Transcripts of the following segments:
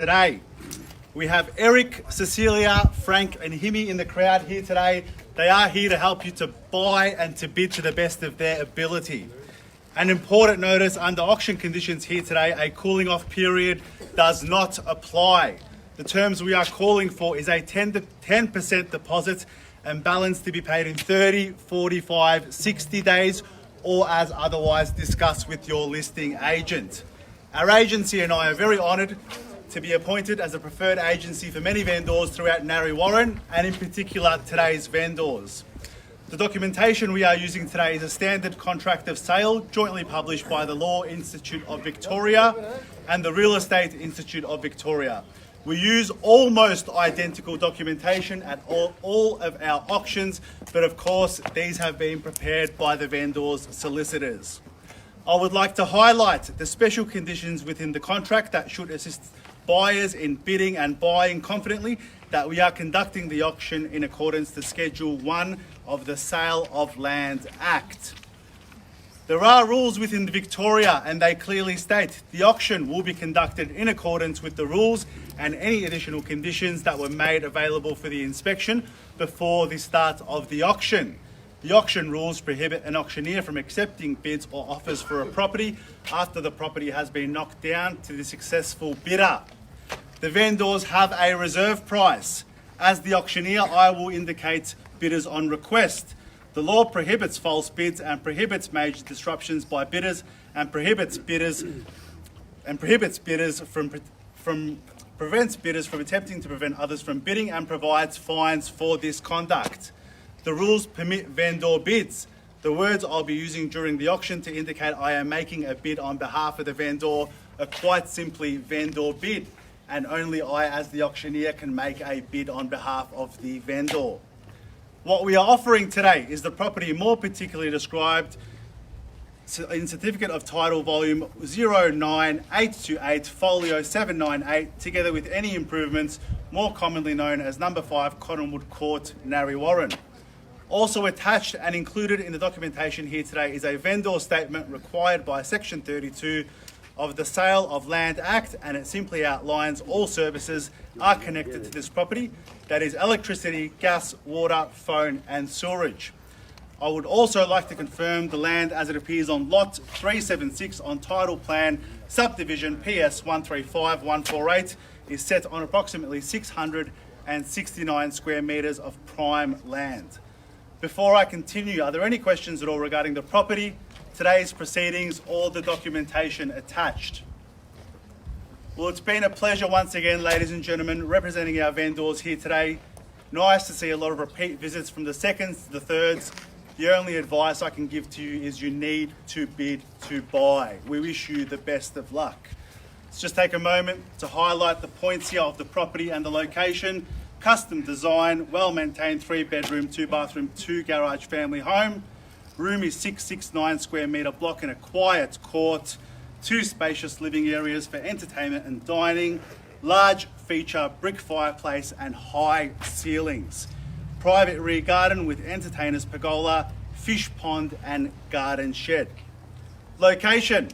Today, we have Eric, Cecilia, Frank and Himi in the crowd here today. They are here to help you to buy and to bid to the best of their ability. An important notice, under auction conditions here today, a cooling off period does not apply. The terms we are calling for is a 10% deposit and balance to be paid in 30, 45, 60 days or as otherwise discussed with your listing agent. Our agency and I are very honoured to be appointed as a preferred agency for many vendors throughout Narre Warren and in particular today's vendors. The documentation we are using today is a standard contract of sale jointly published by the Law Institute of Victoria and the Real Estate Institute of Victoria. We use almost identical documentation at all of our auctions, but of course these have been prepared by the vendors' solicitors. I would like to highlight the special conditions within the contract that should assist buyers in bidding and buying confidently that we are conducting the auction in accordance to Schedule 1 of the Sale of Land Act. There are rules within Victoria and they clearly state the auction will be conducted in accordance with the rules and any additional conditions that were made available for the inspection before the start of the auction. The auction rules prohibit an auctioneer from accepting bids or offers for a property after the property has been knocked down to the successful bidder. The vendors have a reserve price. As the auctioneer, I will indicate bidders on request. The law prohibits false bids and prohibits major disruptions by bidders and prevents bidders from attempting to prevent others from bidding and provides fines for this conduct. The rules permit vendor bids. The words I'll be using during the auction to indicate I am making a bid on behalf of the vendor are quite simply vendor bid, and only I as the auctioneer can make a bid on behalf of the vendor. What we are offering today is the property more particularly described in Certificate of Title Volume 09828 Folio 798 together with any improvements more commonly known as Number 5 Cottonwood Court, Narre Warren. Also attached and included in the documentation here today is a vendor statement required by Section 32 of the Sale of Land Act, and it simply outlines all services are connected to this property, that is electricity, gas, water, phone and sewerage. I would also like to confirm the land as it appears on Lot 376 on Title Plan Subdivision PS 135148 is set on approximately 669 square metres of prime land. Before I continue, are there any questions at all regarding the property, today's proceedings or the documentation attached? Well, it's been a pleasure once again, ladies and gentlemen, representing our vendors here today. Nice to see a lot of repeat visits from the seconds to the thirds. The only advice I can give to you is you need to bid to buy. We wish you the best of luck. Let's just take a moment to highlight the points here of the property and the location. Custom design, well-maintained 3-bedroom, 2-bathroom, 2-garage family home. Room is 669 square metre block in a quiet court. 2 spacious living areas for entertainment and dining. Large feature brick fireplace and high ceilings. Private rear garden with entertainer's pergola, fish pond and garden shed. Location,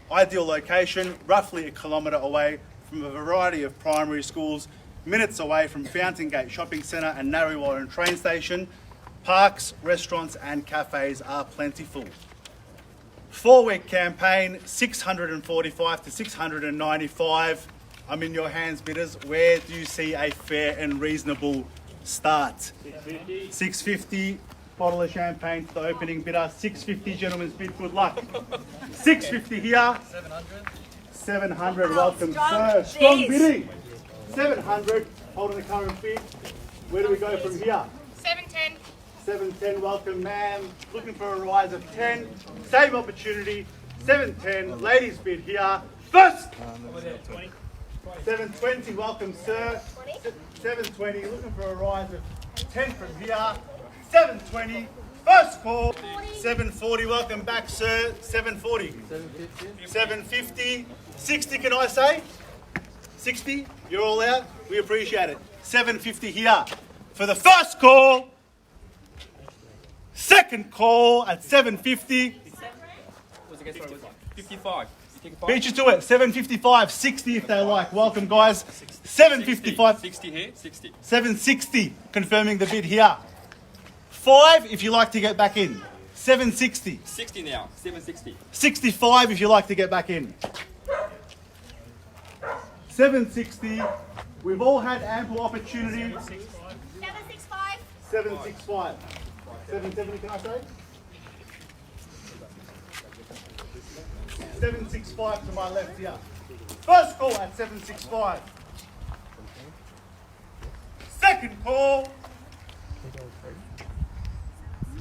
ideal location, roughly 1 kilometre away from a variety of primary schools, minutes away from Fountain Gate Shopping Centre and Narre Warren train station. Parks, restaurants and cafes are plentiful. 4-week campaign, 645 to 695. I'm in your hands, bidders. Where do you see a fair and reasonable start? 650. Bottle of champagne for the opening bidder. 650, gentlemen's bid. Good luck. 650 here. 700. Welcome, sir. Strong bidding. 700. Holding the current bid. Where do we go from here? 710. 710, welcome ma'am. Looking for a rise of 10. Same opportunity. 710, ladies bid here. First! 720, welcome sir. 720, looking for a rise of 10 from here. 720, first call. 740, welcome back sir. 740. 750. 60, can I say? 60, you're all out. We appreciate it. 750 here for the first call. Second call at 750. 55. Beat you to it. 755, 60 if they like. Welcome, guys. 755. 60 here, 60. 760, confirming the bid here. 5 if you like to get back in. 760. 60 now, 760. 65 if you like to get back in. 760. We've all had ample opportunity. 765. 765. 770, can I say? 765 to my left here. First call at 765. Second call.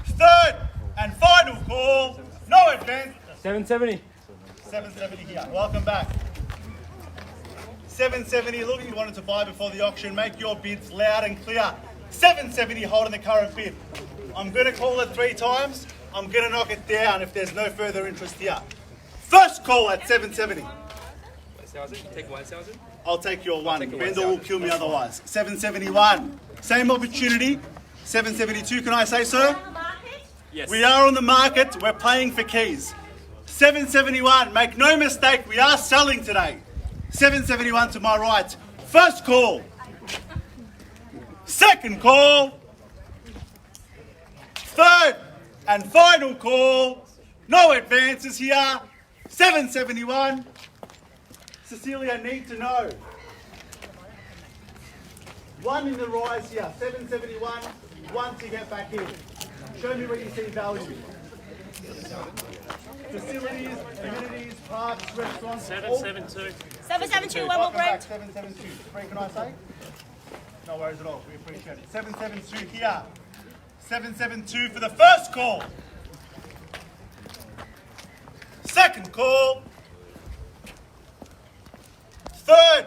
Third and final call. No advance. 770. 770 here. Welcome back. 770. Look, you wanted to buy before the auction. Make your bids loud and clear. 770 holding the current bid. I'm going to call it 3 times. I'm going to knock it down if there's no further interest here. First call at 770. 1,000, take 1,000. I'll take your one. take your Vendor will 1,000. kill me otherwise. 771. Same opportunity. 772. Can I say so? Yes. We are on the market. We're playing for keys. 771. Make no mistake. We are selling today. 771 to my right. First call. Second call. Third and final call. No advances here. 771. Cecilia, need to know. 1 in the rise here. 771. 1 to get back in. Show me where you see value. Facilities, amenities, parks, restaurants. 772. 772, one more Welcome back, Brent. 772. 3, can I say? No worries at all. We appreciate it. 772 here. 772 for the first call. Second call. Third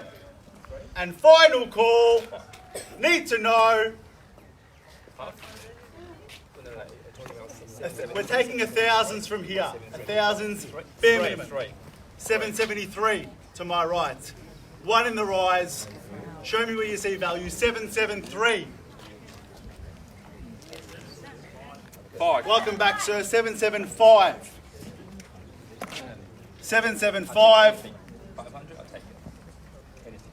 and final call. Need to know. We're taking 1,000s from here. 1,000s, bare minimum. 773 to my right. 1 in the rise. Show me where you see value. 773. 5. Welcome back, sir. 775. 775. 500, I'll take it. Anything.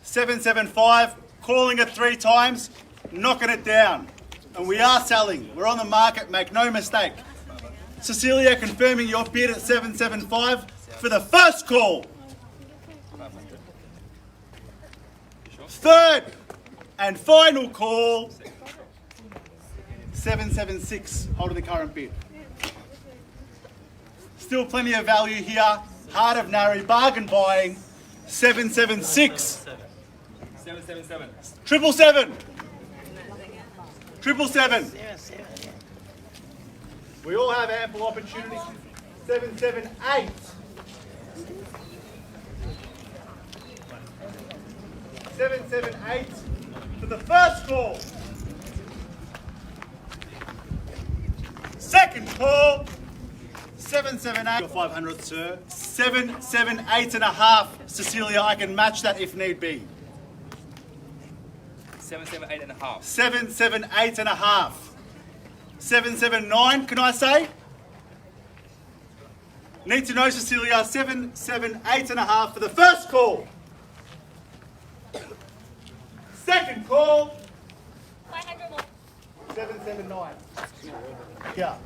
775. Calling it 3 times. Knocking it down. And we are selling. We're on the market. Make no mistake. Cecilia, confirming your bid at 775 for the first call. 500. You sure? Third and final call. 776, holding the current bid. Still plenty of value here. Heart of Narre, bargain buying. 776. 777. 777. 777. We all have ample opportunity. 778. 778 for the first call. Second call. 778. Your 500, sir. 778 and a half. Cecilia, I can match that if need be. 778 and a half. 778 and a half. 779, can I say? Need to know, Cecilia. 778 and a half for the first call. Second call. 500 more. 779. Yeah.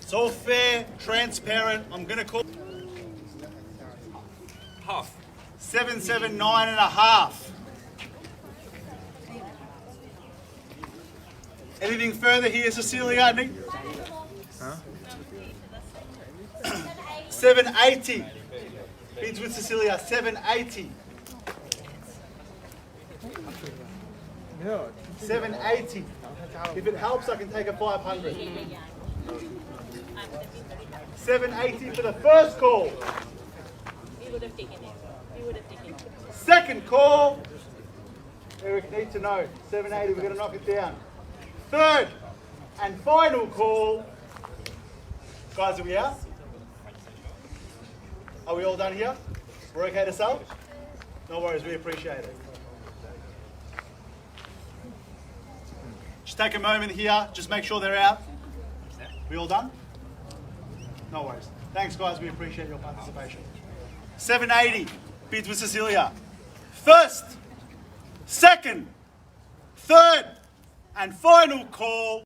It's all fair, transparent. I'm going to call Half. 779 and a half. Anything further here, Cecilia? 780. Bids with Cecilia, 780. 780. If it helps, I can take a 500. 780 for the first call. We would have taken it. We would have taken it. Second call. Eric, need to know. 780, we're going to knock it down. Third and final call. Guys, are we out? Are we all done here? We're okay to sell? No worries, we appreciate it. Just take a moment here, just make sure they're out. We all done? No worries. Thanks, guys. We appreciate your participation. 780 bids with Cecilia. First, second, third, and final call.